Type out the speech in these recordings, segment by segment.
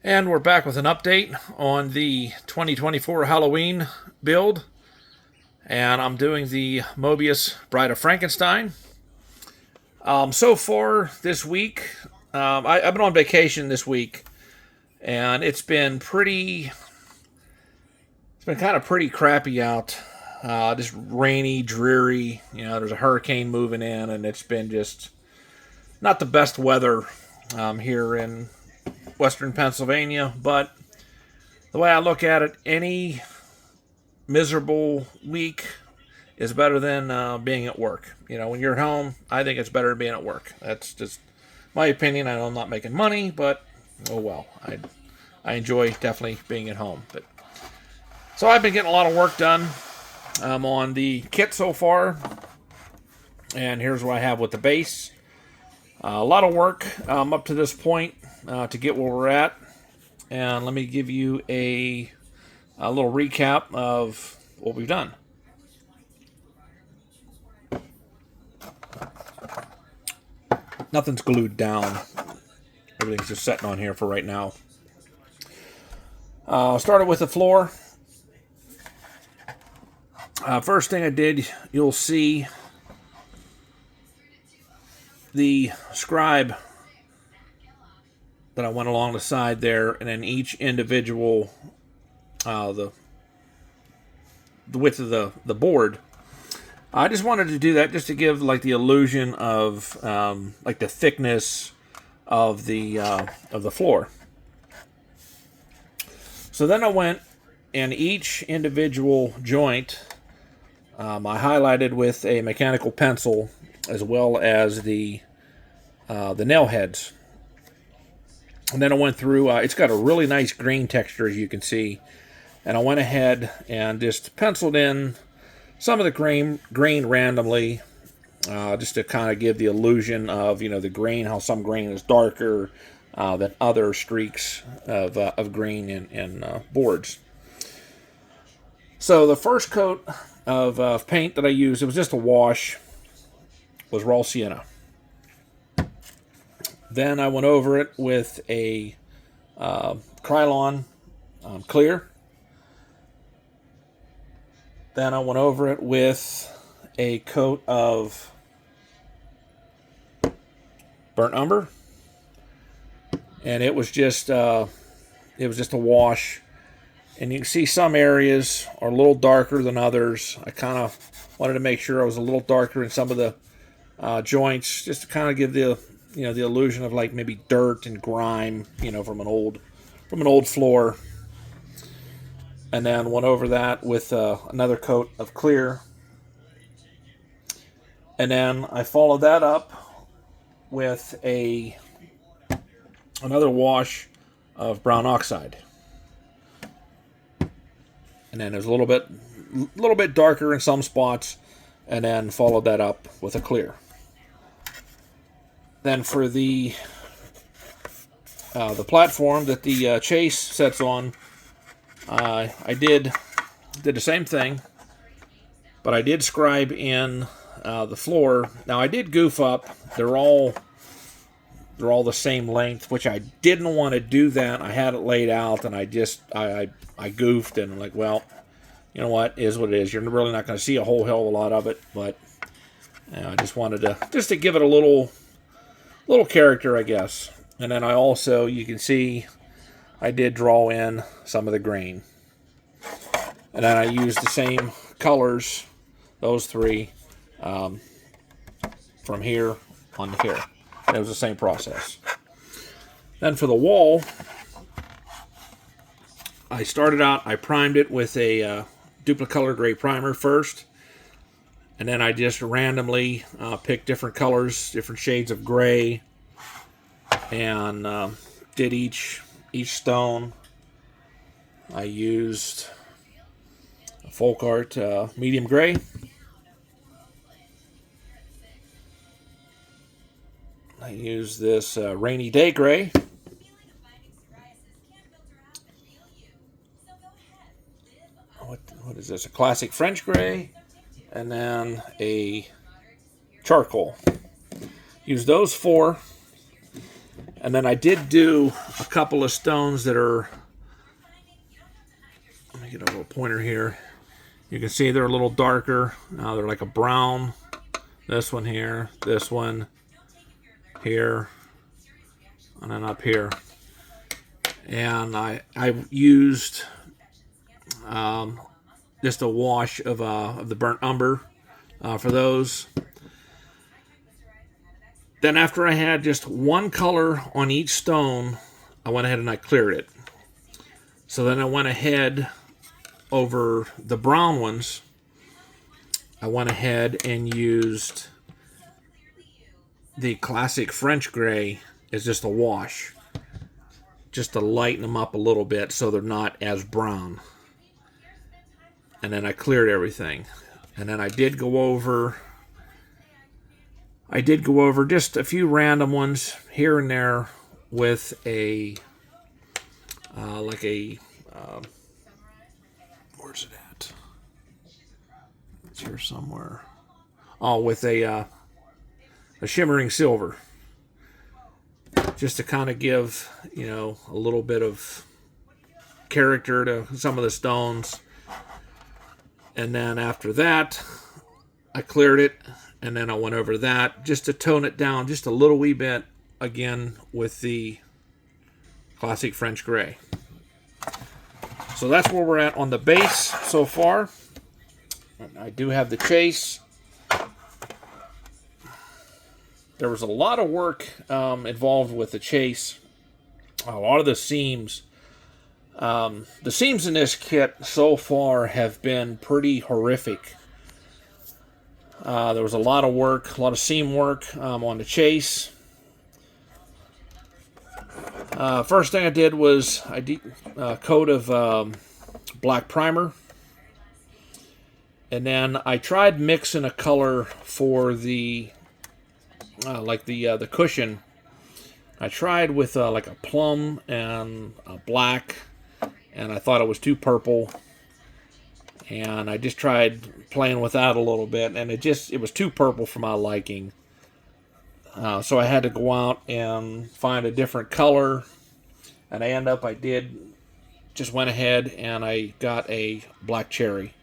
And we're back with an update on the 2024 Halloween build. And I'm doing the Mobius Bride of Frankenstein. So far this week, I've been on vacation this week, and it's been kind of pretty crappy out. Just rainy, dreary. There's a hurricane moving in, and it's been just not the best weather here in Western Pennsylvania. But the way I look at it, any miserable week is better than being at work. When you're at home, I think it's better than being at work. That's just my opinion. I know I'm not making money, but oh well. I enjoy definitely being at home. But so I've been getting a lot of work done on the kit so far. And here's what I have with the base. A lot of work up to this point to get where we're at. And let me give you a little recap of what we've done. Nothing's glued down. Everything's just sitting on here for right now. Started with the floor. First thing I did, you'll see the scribe that I went along the side there, and then each individual, the width of the board. I just wanted to do that just to give like the illusion of like the thickness of the floor. So then I went and each individual joint I highlighted with a mechanical pencil as well as the nail heads. And then I went through, it's got a really nice green texture as you can see. And I went ahead and just penciled in some of the grain randomly, just to kind of give the illusion of, the grain, how some grain is darker than other streaks of green in boards. So the first coat of paint that I used, it was just a wash, was raw sienna. Then I went over it with a Krylon clear. Then I went over it with a coat of burnt umber, and it was just a wash. And you can see some areas are a little darker than others. I kind of wanted to make sure I was a little darker in some of the joints, just to kind of give the the illusion of like maybe dirt and grime, from an old floor. And then went over that with another coat of clear. And then I followed that up with another wash of brown oxide. And then there's a little bit darker in some spots, and then followed that up with a clear. Then for the platform that the chase sets on, I did the same thing, but I did scribe in the floor. Now I did goof up. They're all the same length, which I didn't want to do that. I had it laid out, and I goofed, and I'm like, well, you know what, is what it is. You're really not going to see a whole hell of a lot of it, but I just wanted to give it a little character, I guess. And then I also, you can see, I did draw in some of the grain. And then I used the same colors, those three, from here on to here. It was the same process. Then for the wall, I started out, I primed it with a Duplicolor gray primer first. And then I just randomly picked different colors, different shades of gray, and did each stone. I used a Folk Art medium gray. I used this Rainy Day gray. What is this? A classic French gray. And then a charcoal. Use those four. And then I did do a couple of stones that are, let me get a little pointer here. You can see they're a little darker. They're like a brown. This one here, this one here, and then up here. And I used just a wash of the burnt umber for those. Then after I had just one color on each stone, I went ahead and I cleared it. So then I went ahead over the brown ones. I went ahead and used the classic French gray as just a wash, just to lighten them up a little bit so they're not as brown. And then I cleared everything. And then I did go over just a few random ones here and there with a where's it at? It's here somewhere. Oh, with a shimmering silver, just to kind of give, you know, a little bit of character to some of the stones. And then after that, I cleared it, and then I went over that just to tone it down just a little wee bit, again with the classic French gray. So that's where we're at on the base so far. And I do have the chase. There was a lot of work involved with the chase. A lot of the seams. The seams in this kit so far have been pretty horrific. There was a lot of work, a lot of seam work on the chase. First thing I did was I did a coat of black primer. And then I tried mixing a color for the the cushion. I tried with like a plum and a black, and I thought it was too purple. And I just tried playing with that a little bit, and it was too purple for my liking. So I had to go out and find a different color, and I just went ahead and I got a black cherry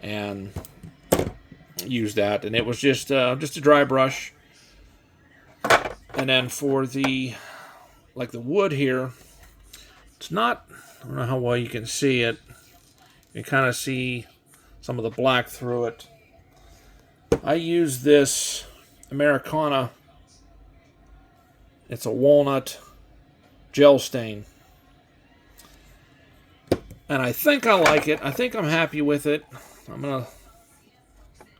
and used that, and it was just a dry brush. And then for the wood here, it's not, I don't know how well you can see it. You can kind of see some of the black through it. I use this Americana. It's a walnut gel stain. And I think I like it. I think I'm happy with it. I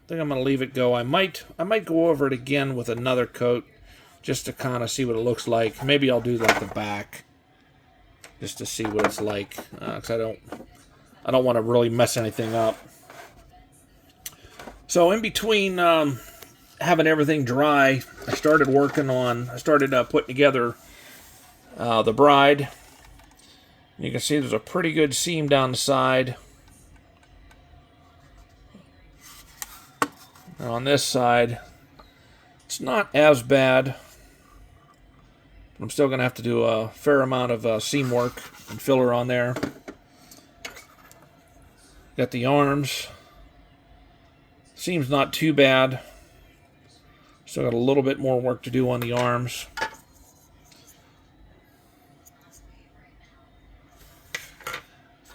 think I'm gonna leave it go. I might go over it again with another coat, just to kind of see what it looks like. Maybe I'll do like the back, just to see what it's like, because I don't want to really mess anything up. So in between having everything dry, I started putting together the bride. You can see there's a pretty good seam down the side. And on this side, it's not as bad. I'm still going to have to do a fair amount of seam work and filler on there. Got the arms. Seam's not too bad. Still got a little bit more work to do on the arms.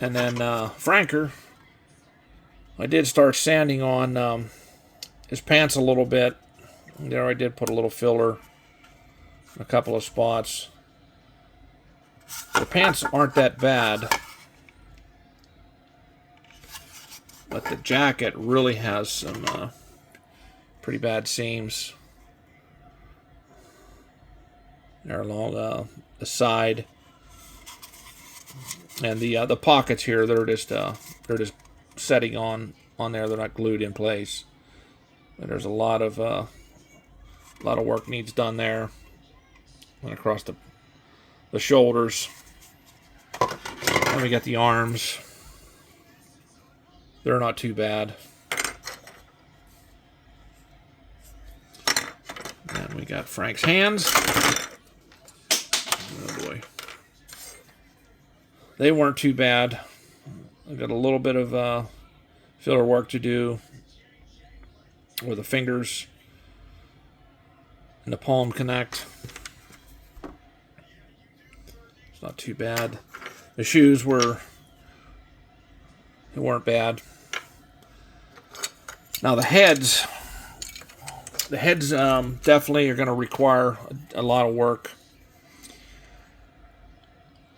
And then Franker, I did start sanding on his pants a little bit. There I did put a little filler in a couple of spots. The pants aren't that bad, but the jacket really has some pretty bad seams there along the side, and the pockets here, they're just setting on there. They're not glued in place. And there's a lot of work needs done there. And across the shoulders. Then we got the arms. They're not too bad. And we got Frank's hands. they weren't too bad. I got a little bit of filler work to do where the fingers and the palm connect. It's not too bad. The shoes weren't bad. Now the heads definitely are going to require a lot of work.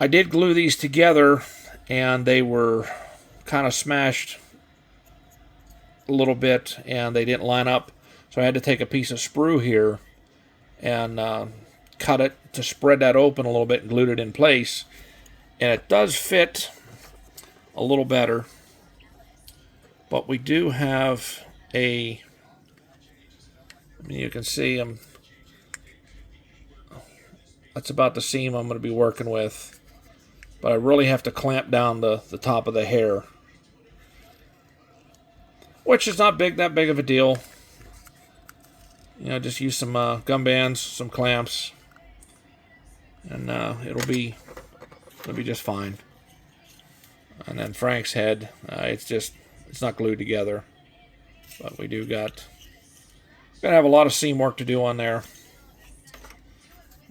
I did glue these together, and they were kind of smashed a little bit, and they didn't line up. So I had to take a piece of sprue here and cut it to spread that open a little bit and glued it in place. And it does fit a little better. But we do have you can see that's about the seam I'm going to be working with. But I really have to clamp down the top of the hair, which is not that big of a deal. Just use some gum bands, some clamps, and it'll be just fine. And then Frank's head, it's not glued together, but we do gonna have a lot of seam work to do on there.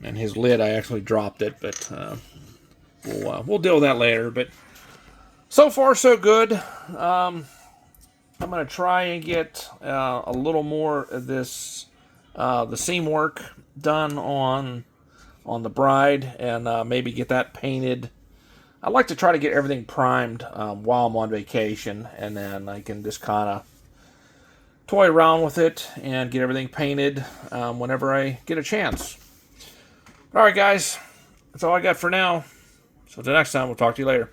And his lid, I actually dropped it, but we'll deal with that later. But so far, so good. I'm going to try and get a little more of this, the seam work done on the Bride, and maybe get that painted. I like to try to get everything primed while I'm on vacation, and then I can just kind of toy around with it and get everything painted whenever I get a chance. All right, guys, that's all I got for now. So until next time, we'll talk to you later.